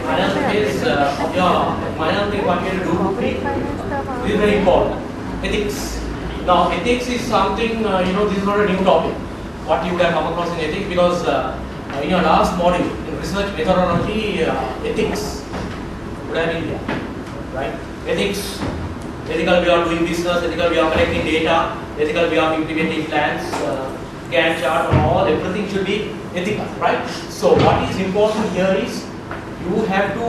Another is final thing what you do is very important. Ethics. Now, ethics is something this is not a new topic. What you can come across in ethics, because in your last module in research methodology, ethics would have been there, right? Ethics, ethical way of doing business, ethical way of collecting data, ethical way of implementing plans, Gantt chart, and all everything should be ethical, right? So, what is important here is you have to,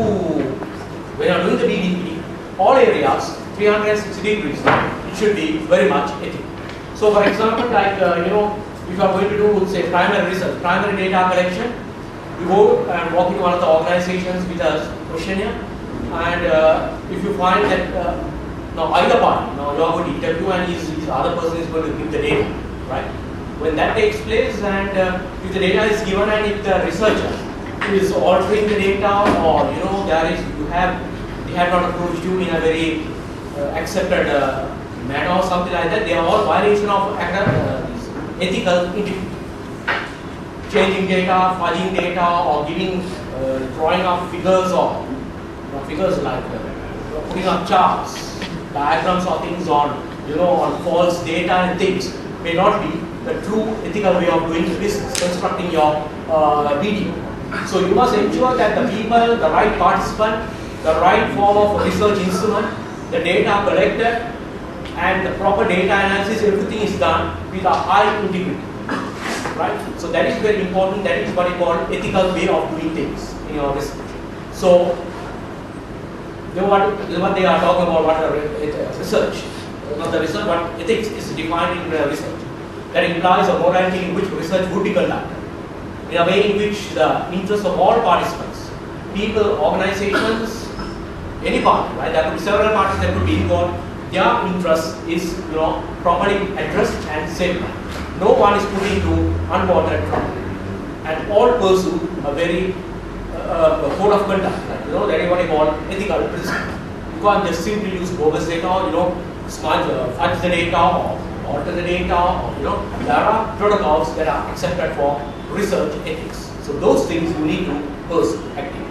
when you are doing the BPD, all areas 360 degrees, it should be very much ethical. So, for example, like if you are going to do, say, primary research, primary data collection, you go and walk into one of the organizations with a questionnaire, and if you find that now either party, now you are going to interview and his other person is going to give the data, right? When that takes place, and if the data is given, and if the researcher is altering the data, or they have not approached you in a very accepted manner or something like that, they are all violation of ethical integrity. Changing data, fudging data, or giving drawing of figures, or figures like putting up charts, diagrams or things on on false data and things may not be the true ethical way of doing business, constructing your video. So you must ensure that the people, the right participant, the right form of research instrument, the data collected, and the proper data analysis, everything is done with a high integrity, right? So that is very important. That is what you call ethical way of doing things in your research. So what they are talking about, what research, not the research, but ethics is defined in research. That implies a morality in which research would be conducted, in a way in which the interest of all participants, people, organizations, any party, right? There could be several parties that could be involved. Their interest is, properly addressed and safeguarded. No one is put into unwanted trouble, and all pursue a very code of conduct. That is what I call ethical principle. You can't just simply use bogus data, or fudge the data, or alter the data, or there are protocols that are accepted for research ethics. So those things you need to pursue actively.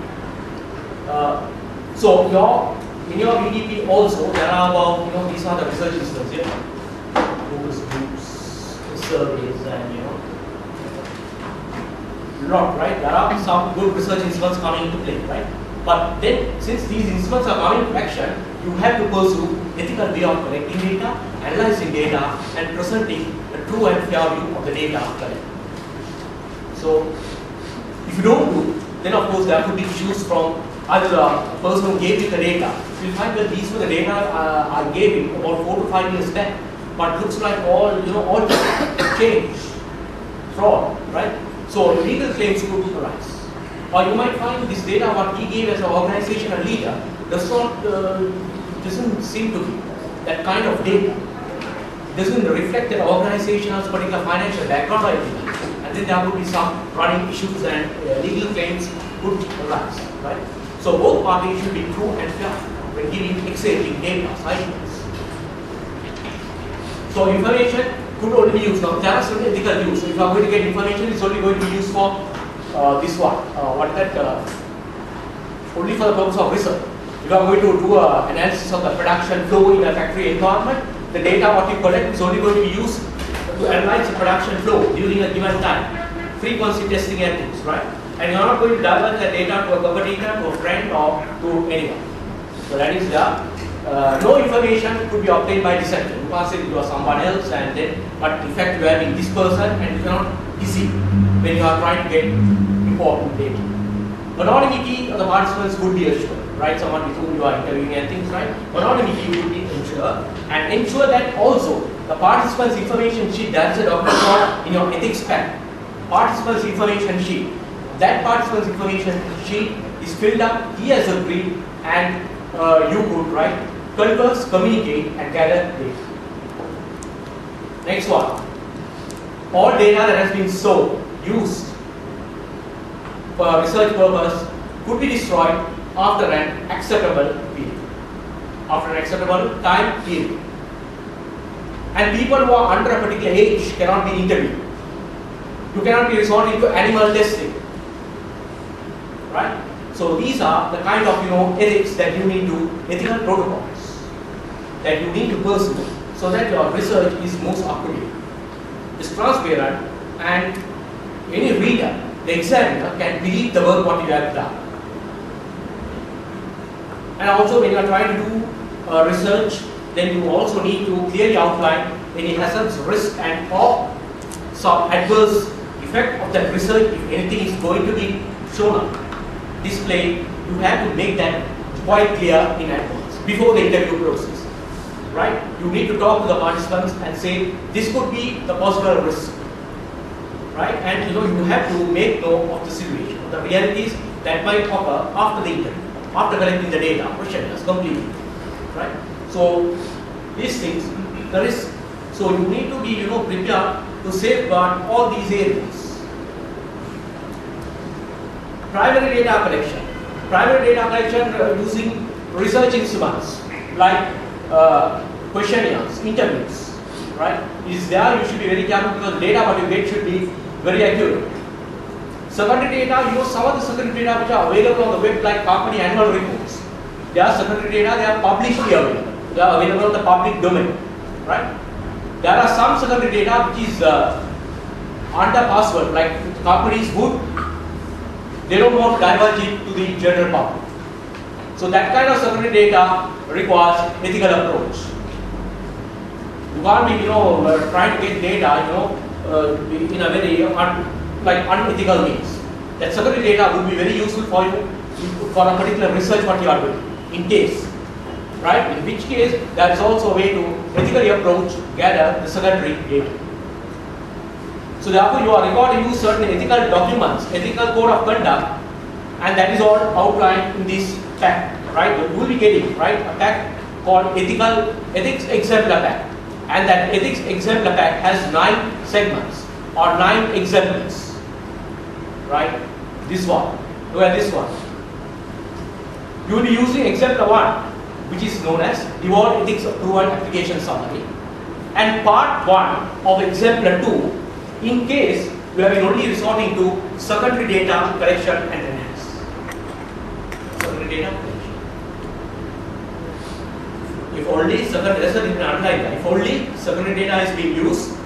So in your BDP also there are about these are the research instances here, focus groups, surveys, and lot, right? There are some good research instruments coming into play, right? But then, since these instruments are coming to action, you have to pursue ethical way of collecting data, analyzing data, and presenting a true and fair view of the data collected. So, if you don't do, then of course there could be issues from either the person who gave you the data. You find that these were the data I gave him about 4 to 5 years back, but looks like all change, fraud, right? So legal claims could arise. Or you might find this data what he gave as an organizational leader doesn't seem to be that kind of data. It doesn't reflect that organization's particular financial background or anything. And then there would be some running issues, and legal claims could arise, right? So both parties should be true and fair when giving exchanging data, signings. So information could only be used. Now there are certain ethical use. So if you are going to get information, it's only going to be used for this one. Only for the purpose of research. If you are going to do an analysis of the production flow in a factory environment, the data what you collect is only going to be used to analyze the production flow during a given time. Frequency testing and things, right? And you are not going to divulge the data to a competitor, to a friend, or to anyone. So that is no information could be obtained by deception. You can't say you are someone else, and then, but in fact you are being this person, and you cannot deceive when you are trying to get important data. Anonymity of the participants would be assured, right? Someone with whom you are interviewing and things, right? Anonymity would be ensured, and ensure that also the participants' information sheet, that's a document called in your ethics pack. Participants' information sheet. That participant's information sheet is filled up, he has agreed, and you could, right, converse, communicate, and gather data. Next one. All data that has been stored, used for a research purpose could be destroyed after an acceptable period. After an acceptable time period. And people who are under a particular age cannot be interviewed. You cannot be resorting to animal testing. Right? So these are the kind of ethics that you need to, ethical protocols that you need to pursue so that your research is most up to date. It's transparent, and any reader, the examiner, can believe the work what you have done. And also when you are trying to do research, then you also need to clearly outline any hazards, risk, and or some adverse effect of that research. If anything is going to be shown up, displayed, you have to make that quite clear in advance before the interview process. Right? You need to talk to the participants and say this could be the possible risk. Right? And you have to make note of the situation, the realities that might occur after the interview, after collecting the data, questionnaires completely. Right? So these things, the risk. So you need to be prepared to safeguard all these areas. Primary data collection. Primary data collection using research instruments like questionnaires, interviews, right? Is there, you should be very careful because the data what you get should be very accurate. Secondary data, some of the secondary data which are available on the web like company annual reports. They are secondary data, they are publicly available. They are available in the public domain, right? There are some secondary data which is under password, like companies would, they don't want to divulge it to the general public. So that kind of secondary data requires ethical approach. You can't be, trying to get data, in a very unethical means. That secondary data would be very useful for you for a particular research what you are doing. In case, right? In which case, there is also a way to ethically approach, gather the secondary data. So therefore, you are required to use certain ethical documents, ethical code of conduct, and that is all outlined in this pack, right? You will be getting, right, a pack called Ethics Exemplar Pack, and that Ethics Exemplar Pack has 9 segments or 9 exemplars, right? This one, look at this one. You will be using Exemplar 1, which is known as Devolved Ethics Approval Application Summary, and Part 1 of Exemplar 2, in case we have been only resorting to secondary data collection and enhance. Secondary data collection. If only secondary data is being used,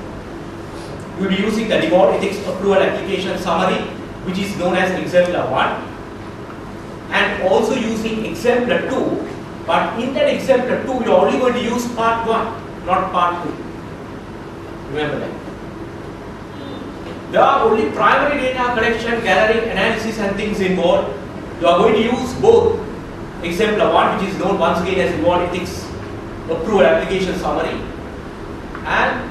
we will be using the Devolved Ethics Approval Application Summary, which is known as Exemplar 1, and also using Exemplar 2, but in that Exemplar 2, we are only going to use Part 1, not Part 2. Remember that. There are only primary data collection, gathering, analysis and things involved. You are going to use both Exemplar 1, which is known once again as Devolved Ethics Approval Application Summary, and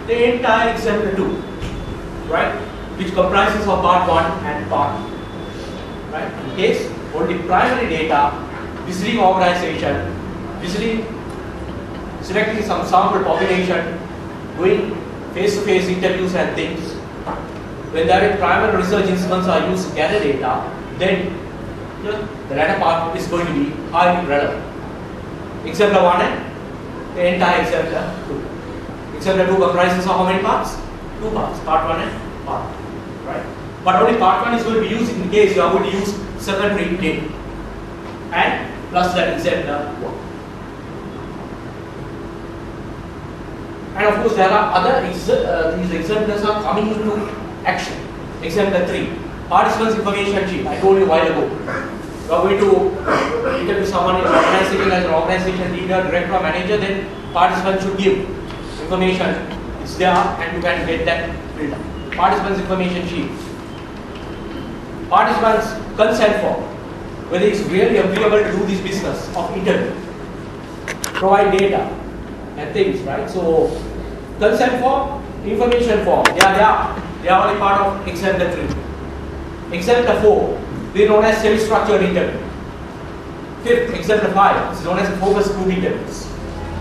the entire Exemplar 2, right, which comprises of Part 1 and Part 2. Right? In case only primary data, visiting organization, visiting, selecting some sample population, doing face-to-face interviews and things. When there primary research instruments are used to gather data, then the latter part is going to be highly relevant. Exemplar 1 and the entire Exemplar 2. Exemplar 2 comprises of how many parts? 2 parts, Part 1 and Part 2. Right? But only Part 1 is going to be used in case you are going to use secondary data, and plus that Exemplar 1. And of course, there are other these exemplars are coming into action. Exemplar 3, participants information sheet. I told you a while ago. You are going to interview someone in an organization as an organization leader, director, or manager. Then participants should give information. It's there, and you can get that filled up. Participants information sheet. Participants consent form. Whether it's really agreeable to do this business of interview, provide data and things, right? So consent form, information form, they are only part of Exemplar 3. Exemplar 4, they are known as semi-structured interview. Fifth, exemplar 5 is known as focus grouping tables.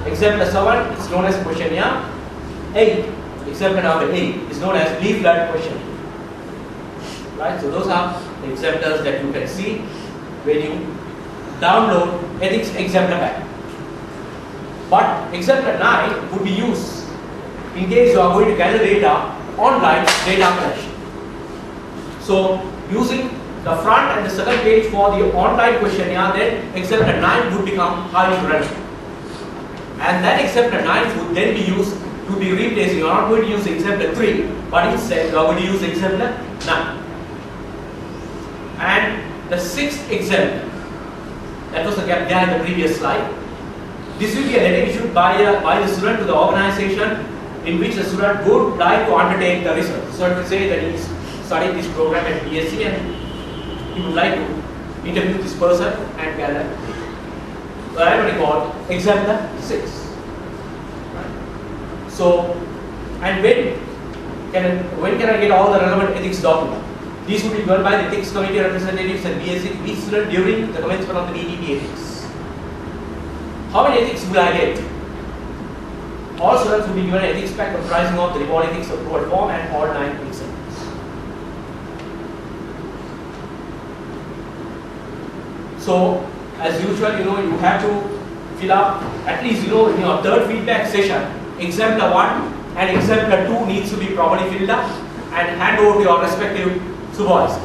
Exemplar 7 is known as questionnaire. 8, exemplar number 8 is known as leaflet questionnaire. Right? So those are the exemplars that you can see when you download ethics exemplar pack. But exemplar 9 would be used in case you are going to gather data online data collection. So using the front and the second page for the online questionnaire, then exemplar 9 would become highly relevant. And that exemplar 9 would then be used to be replaced. You are not going to use exemplar 3, but instead you are going to use exemplar 9. And the sixth exemplar, that was the gap there in the previous slide. This will be a letter issued by the student to the organization in which the student would like to undertake the research. So to say that he is studying this program at BSc and he would like to interview this person and gather. So I am called exemplar 6. Right. So, and when can I get all the relevant ethics documents? These would be given by the ethics committee representatives and BSc each student during the commencement of the BPD ethics. How many ethics will I get? All students will be given an ethics pack comprising of the report ethics approval form and all 9 exams. So, as usual, you have to fill up at least, in your third feedback session, exemplar 1 and exemplar 2 needs to be properly filled up and hand over to your respective supervisor.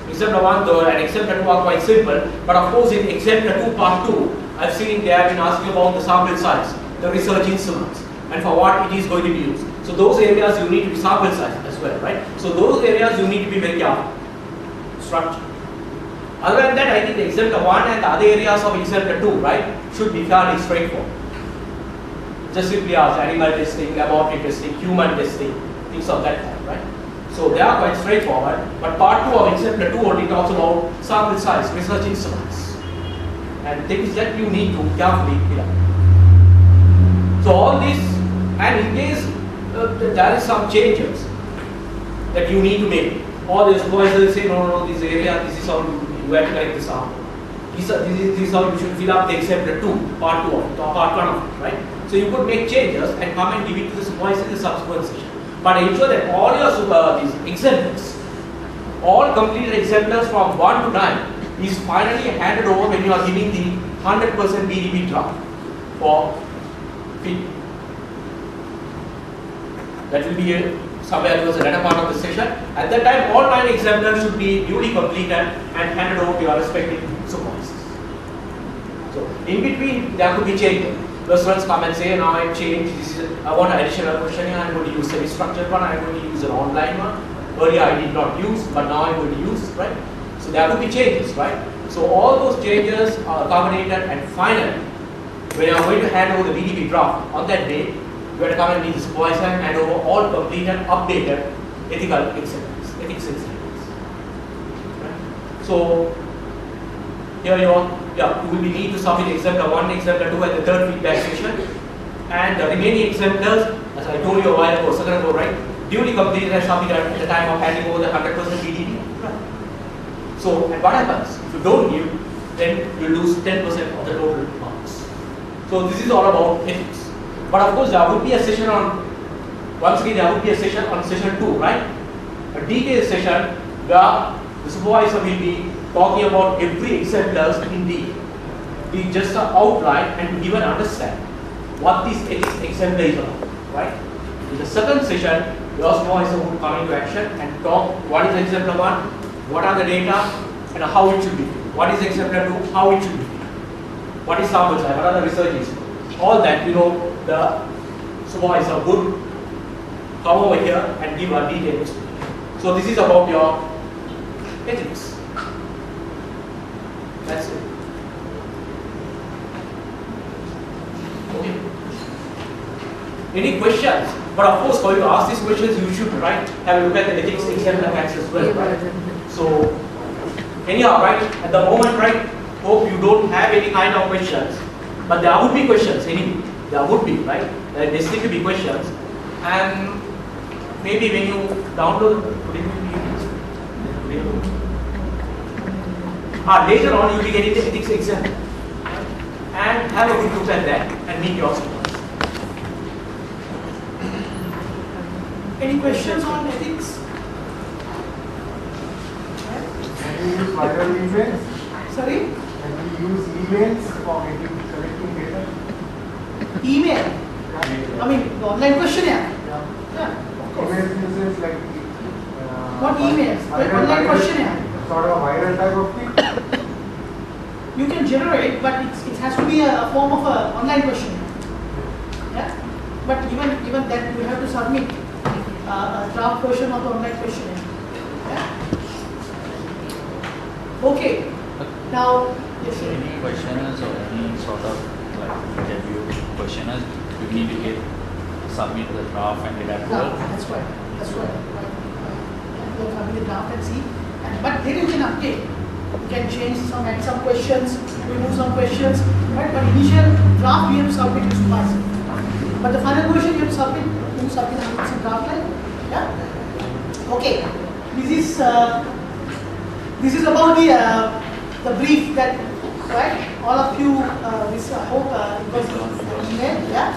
Exemplar 1 and exemplar 2 are quite simple, but of course in exemplar 2 part 2, I've seen they have been asking about the sample size, the research instruments, and for what it is going to be used. So those areas you need to be sample size as well, right? So those areas you need to be very careful. Structure. Other than that, I think the exemplar 1 and the other areas of exemplar 2, right, should be fairly straightforward. Just simply as animal testing, laboratory testing, human testing, things of that kind, right? So they are quite straightforward, but part 2 of exemplar 2 only talks about sample size, research instruments, and things that you need to carefully fill up. So all this, and in case there is some changes that you need to make, or the supervisor will say, no, this area, this is how you have to correct this sample. This is how you should fill up the exemplar 2, part 2 of it, or part 1 of it, right? So you could make changes and come and give it to the supervisor in the subsequent session. But ensure that all your these exemplars, all completed exemplars from 1 to 9 is finally handed over when you are giving the 100% BDB draft for feedback. That will be somewhere towards the latter part of the session. At that time, all 9 exemplars should be duly completed and handed over to your respective supervisors. So, in between, there could be changes. The students come and say, now I changed, I want an additional questionnaire, I'm going to use a structured one, I'm going to use an online one. Earlier I did not use, but now I'm going to use, right? So there could be changes, right? So all those changes are accommodated, and finally, when you are going to hand over the BDB draft on that day, you have to come and meet the supervisor and hand over all completed, updated ethical exemplars, ethics exemplars. Right? So here you will be need to submit exemplar 1, exemplar 2 at the third feedback session, and the remaining exemplars, as I told you a while ago, second ago, right, duly completed and submitted at the time of handing over the 100% BDB. Right? So, and what happens? If you don't give, then you lose 10% of the total marks. So this is all about ethics. But of course, there would be a session on, once again, there would be a session on session 2, right? A detailed session where the supervisor will be talking about every exemplars in detail. We just outline and to even understand what this exemplar is about, right? In the second session, your supervisor would come into action and talk what is exemplar 1, what are the data, and how it should be. What is exemplar 2, how it should be. What is sample size, what are the researches. All that, the supervisor would come over here and give a detailed explanation. So this is about your ethics. That's it. Okay. Any questions? But of course, for you to ask these questions, you should have a look at the ethics exemplar facts as well, right? So, anyhow, right? At the moment, right? Hope you don't have any kind of questions, but there would be questions anyway. There would be, right? There still to be questions, and maybe when you download, Later on, you'll be getting the ethics exam. And have a good look at that and meet your students. Any questions on ethics? Can we use viral emails? Sorry? Can we use emails for collecting data? Email? I mean, the online questionnaire? Yeah. Yeah, of course. Email uses like What emails? Online questionnaire? Sort of a viral type of thing. You can generate, but it has to be a form of an online questionnaire. Yeah? But even that you have to submit a draft version of the online questionnaire. Yeah? Okay. Now, yes, sir. Any questionnaires or any sort of like interview questionnaires, you need to get submit the draft and get approval. That's right. That's right. You have to the draft and see. But then you can update. You can change some, add some questions, remove some questions. Right? But initial draft you have to submit to supervisor. But the final version you have to submit 100% draft line. Yeah. Okay. This is about the brief that, right? All of you, this I hope it was an email. Yeah.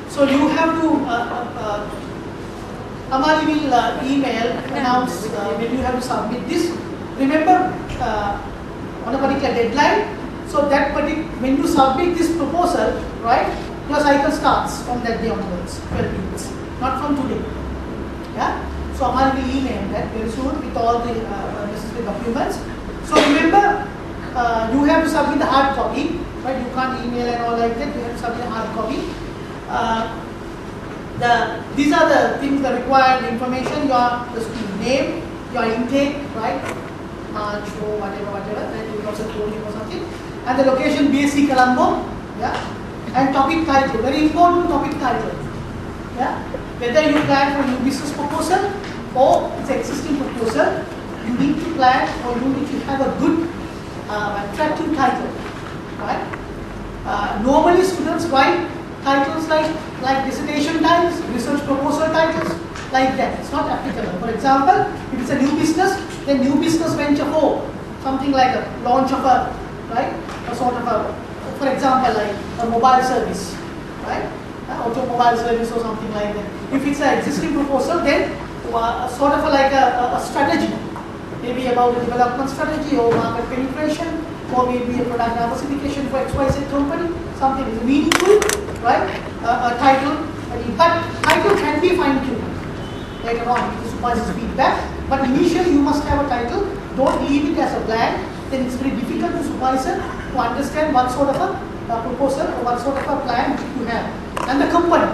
So you have to. Amali will email announce when you have to submit this. Remember on a particular deadline. So that when you submit this proposal, right? Your cycle starts from that day onwards, 12 weeks, not from today. Yeah. So Amali will email that very soon with all the necessary documents. So remember, you have to submit the hard copy, right? You can't email and all like that. You have to submit a hard copy. These are the things that require the information, the student name, your intake, right? March or whatever, then you also told him or something. And the location BSc Colombo, yeah? And topic title, very important topic title. Yeah? Whether you plan for new business proposal or it's existing proposal, you need to plan or you need to have a good, attractive title, right? Normally students write titles like dissertation titles, research proposal titles, like that. It's not applicable. For example, if it's a new business, then new business venture 4, something like a launch of a, right, a sort of a, for example, like a mobile service, right, automobile service or something like that. If it's an existing proposal, then sort of like a strategy, maybe about the development strategy or market penetration, or maybe a product diversification for XYZ company, something is meaningful, right? A title, but title can be fine-tuned later on with the supervisor's feedback. But initially you must have a title. Don't leave it as a blank. Then it's very difficult to supervisor to understand what sort of a proposal or what sort of a plan you have. And the company.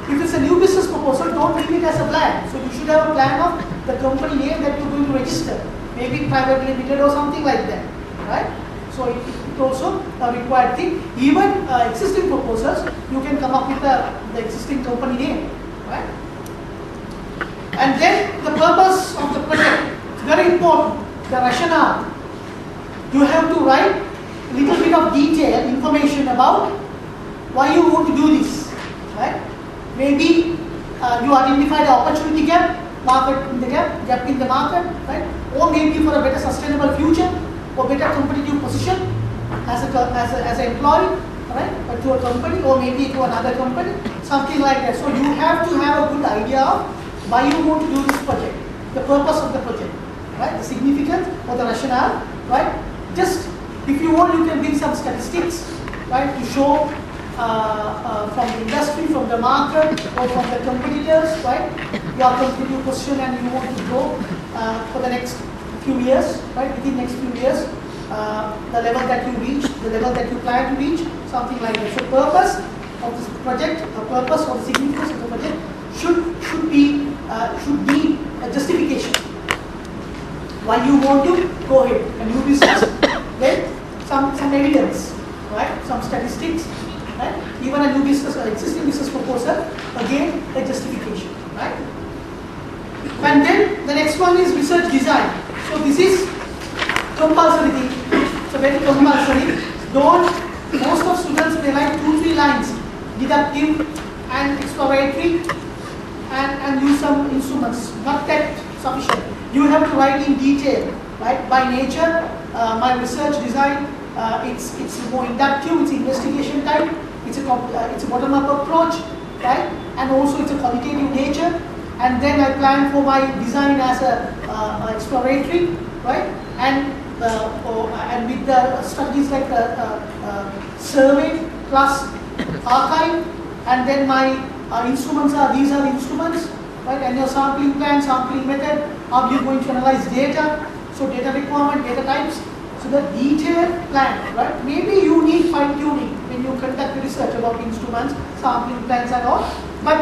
If it's a new business proposal, don't leave it as a blank. So you should have a plan of the company name that you're going to register. Maybe private limited or something like that, right? So it also a required thing. Even existing proposals, you can come up with the existing company name, right? And then the purpose of the project, it's very important, the rationale. You have to write a little bit of detail, information about why you want to do this, right? Maybe you identify the opportunity gap, gap in the market, right? Or maybe for a better sustainable future, or better competitive position as an employee, right? But to a company or maybe to another company, something like that. So you have to have a good idea of why you want to do this project, the purpose of the project, right? The significance or the rationale, right? Just if you want, you can bring some statistics, right, to show from the industry, from the market, or from the competitors, right? Your competitive position and you want to grow for the next few years, right? Within next few years, the level that you reach, the level that you plan to reach, something like that. So purpose of this project, the purpose or the significance of the project should be a justification. Why you want to go ahead and do business? Then some evidence, right? Some statistics, right? Even a new business or existing business proposal, again a justification, right? And then the next one is research design. So this is compulsory thing. So very compulsory. Most of students, they like 2-3 lines, deductive and exploratory, and use some instruments. Not that sufficient. You have to write in detail, right? By nature, my research design, it's more inductive, it's investigation type, it's a bottom-up approach, right? And also it's a qualitative nature. And then I plan for my design as a exploratory, right? And with the strategies like survey plus archive, and then my instruments are, these are the instruments, right? And your sampling plan, sampling method, how you're going to analyze data, so data requirement, data types. So the detailed plan, right? Maybe you need fine-tuning when you conduct research about instruments, sampling plans and all, but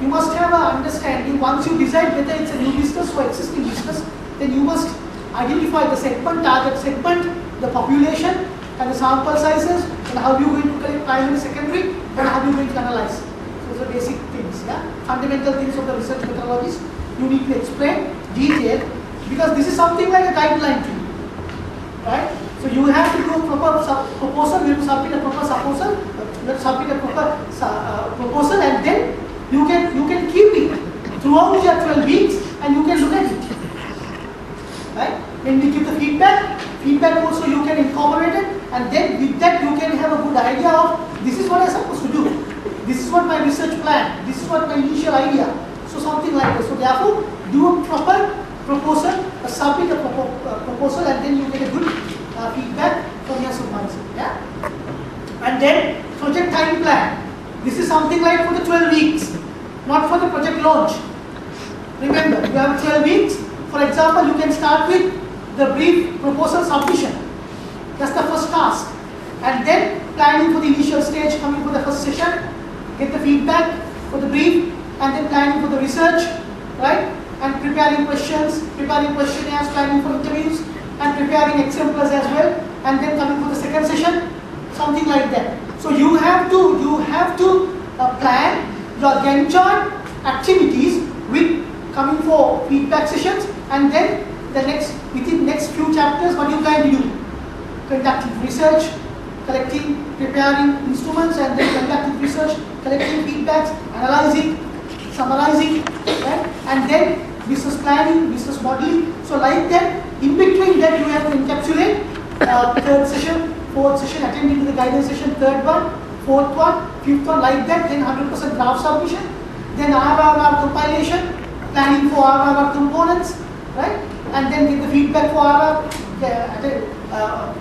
you must have an understanding. Once you decide whether it's a new business or existing business, then you must identify the segment, target segment, the population, and the sample sizes, and how you're going to collect primary, secondary, and how you're going to analyze. Those are basic things, yeah? Fundamental things of the research methodologies you need to explain, detail, because this is something like a guideline to you, right? So you have to do a proper proposal, you have to submit a proper proposal, and then you can keep it throughout your 12 weeks, and you can look at it, right? When we give the feedback also you can incorporate it, and then with that you can have a good idea of this is what I'm supposed to do, this is what my research plan, this is what my initial idea. So something like this. So therefore, do a proper proposal, submit a proposal, and then you get a good feedback from your supervisor. Yeah. And then project time plan. This is something like for the 12 weeks, not for the project launch. Remember, you have 12 weeks. For example, you can start with the brief proposal submission. That's the first task. And then planning for the initial stage, coming for the first session, get the feedback for the brief, and then planning for the research, right? And preparing questions, preparing questionnaires, planning for interviews, and preparing exemplars as well. And then coming for the second session, something like that. So you have to plan your Gantt chart activities with coming for feedback sessions, and then within next few chapters, what you plan to do? Conducting research, collecting, preparing instruments, and then conducting research, collecting feedbacks, analyzing, summarizing, right? And then business planning, business modeling. So like that, in between that you have to encapsulate third session, fourth session, attending to the guidance session, third one, fourth one, fifth one, like that, then 100% draft submission, then RRR compilation, planning for RRR components, right? And then get the feedback for RRR,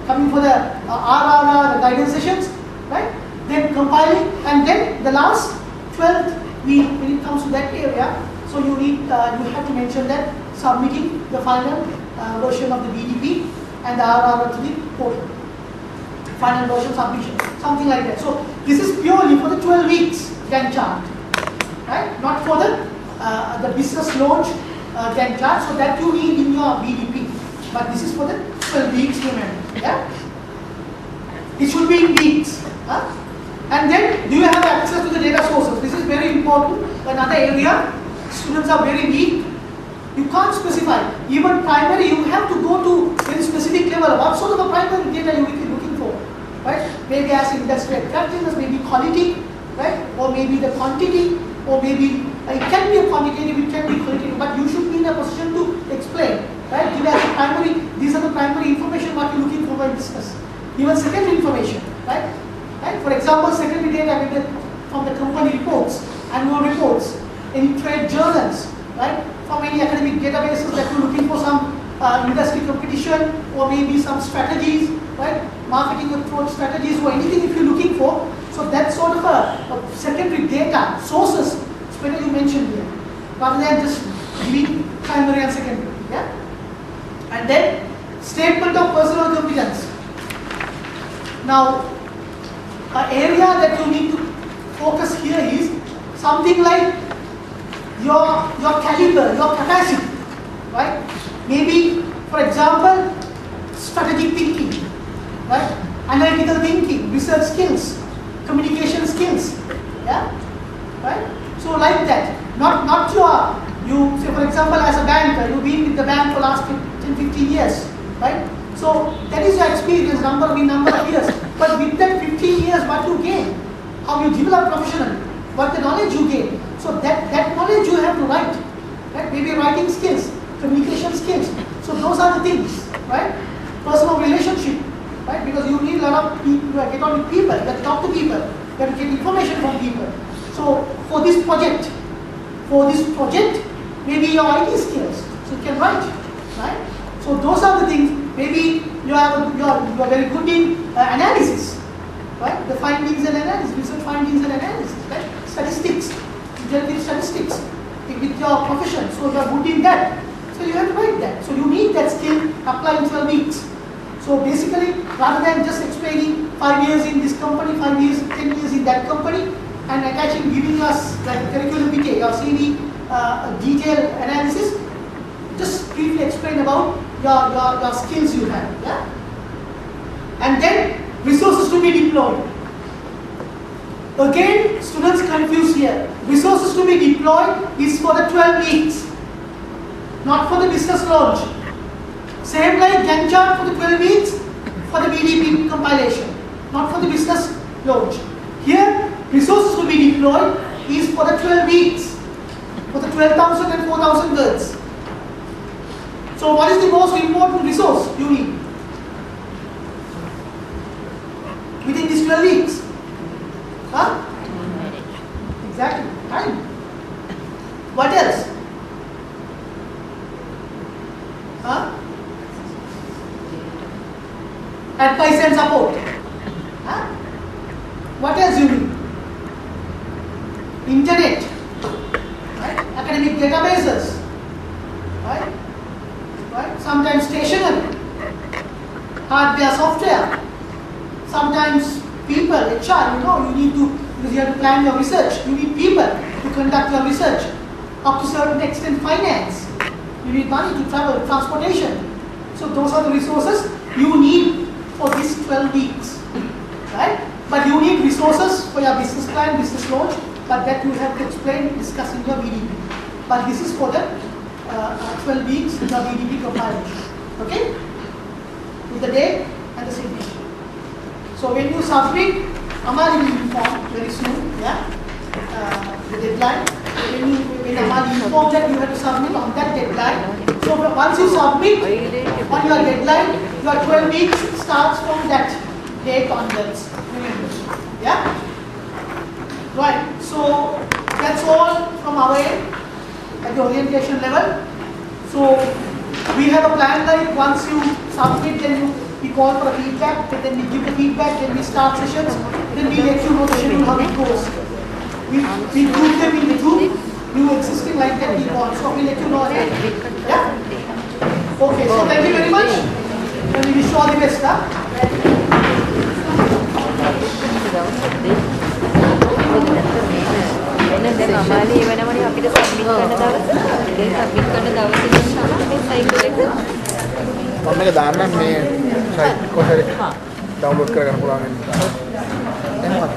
coming for the RRR guidance sessions, right? Then compiling, and then the last 12th week, when it comes to that area, so you have to mention that submitting the final version of the BDP and the RRR to the portal. Final version submission, something like that. So this is purely for the 12 weeks Gantt chart, right? Not for the business launch Gantt chart. So that you need in your BDP, but this is for the 12 weeks. Remember, yeah? It should be in weeks. Huh? And then, do you have access to the data sources? This is very important. Another area, students are very weak. You can't specify. Even primary, you have to go to very specific level. What sort of a primary data you will be looking for, right? Maybe as industry attractiveness, maybe quality, right? Or maybe the quantity, or maybe it can be a quantitative, it can be qualitative, but you should be in a position to explain, right? Give as a primary, these are the primary information what you're looking for in business. Even secondary information, right? Right? For example, secondary data from the company reports, annual reports, any trade journals, right? From any academic databases that you're looking for some industry competition, or maybe some strategies, right? Marketing approach strategies, or anything if you're looking for. So that's sort of a secondary data sources, it's better you mention here, rather than just giving primary and secondary. Yeah? And then statement of personal competence. Now, an area that you need to focus here is something like your caliber, your capacity, right? Maybe, for example, strategic thinking, right? Analytical thinking, research skills, communication skills, yeah, right? So like that, not you say, for example, as a banker, you've been with the bank for last 10, 15 years, right? So that is your experience, number of years. But with that 15 years, what you gain, how you develop professionally, what the knowledge you gain. So that knowledge you have to write, right? Maybe writing skills, communication skills. So those are the things, right? personal relationship, right? Because you need a lot of people, you get on with people, you have to talk to people, you have to get information from people. So for this project, maybe your IT skills, so you can write, right? So those are the things. Maybe you are very good in analysis, right? The findings and analysis, research findings and analysis, right? Statistics, you deal with statistics with your profession, so you are good in that. So you have to write that. So you need that skill applied in 12 weeks. So basically, rather than just explaining 5 years in this company, 5 years, 10 years in that company, and attaching, giving us like curriculum vitae or CV detailed analysis, just briefly explain about your skills you have. Yeah? And then resources to be deployed. Again, students confused here. Resources to be deployed is for the 12 weeks, not for the business launch. Same like Gantt chart for the 12 weeks for the BDP compilation, not for the business launch. Here, resources to be deployed is for the 12 weeks, for the 12,000 and 4,000 words. So what is the most important resource you need within these 12 weeks? Huh? Exactly, time. What else? Huh? Advice and support. Huh? What else you need? Internet, right? Academic databases, right? Right? Sometimes stationery, hardware, software. Sometimes people, HR, you need to, because you have to plan your research. You need people to conduct your research. Up to a certain extent, finance. You need money to travel, transportation. So those are the resources you need for these 12 weeks, right? But you need resources for your business plan, business launch, but that you have to explain, discuss in your BDP. But this is for the 12 weeks in your BDP compilation, okay? With the date and the signature. So when you submit, Amali will inform very soon, yeah? The deadline. When Amali informs that you have to submit on that deadline. So once you submit on your deadline, your 12 weeks starts from that date onwards. Yeah? Right. So that's all from our end at the orientation level. So we have a plan like once you submit, then we call for a feedback, and then we give the feedback, then we start sessions, then we let you know the schedule how it goes. We group them in the group, new existing like that we want. So we let you know again. Yeah? Okay, so thank you very much. And we wish you all the best. දැන් අමාලි වෙනවනේ අපිට submit කරන දවස. දැන් submit කරන දවසේ ඉඳන් තමයි මේ සයිකල් එක මම මේක දාන්නම් මේ සයිට් කොහේ ඩවුන්ලෝඩ් කරගන්න පුළුවන් වෙනවා. එහෙමද?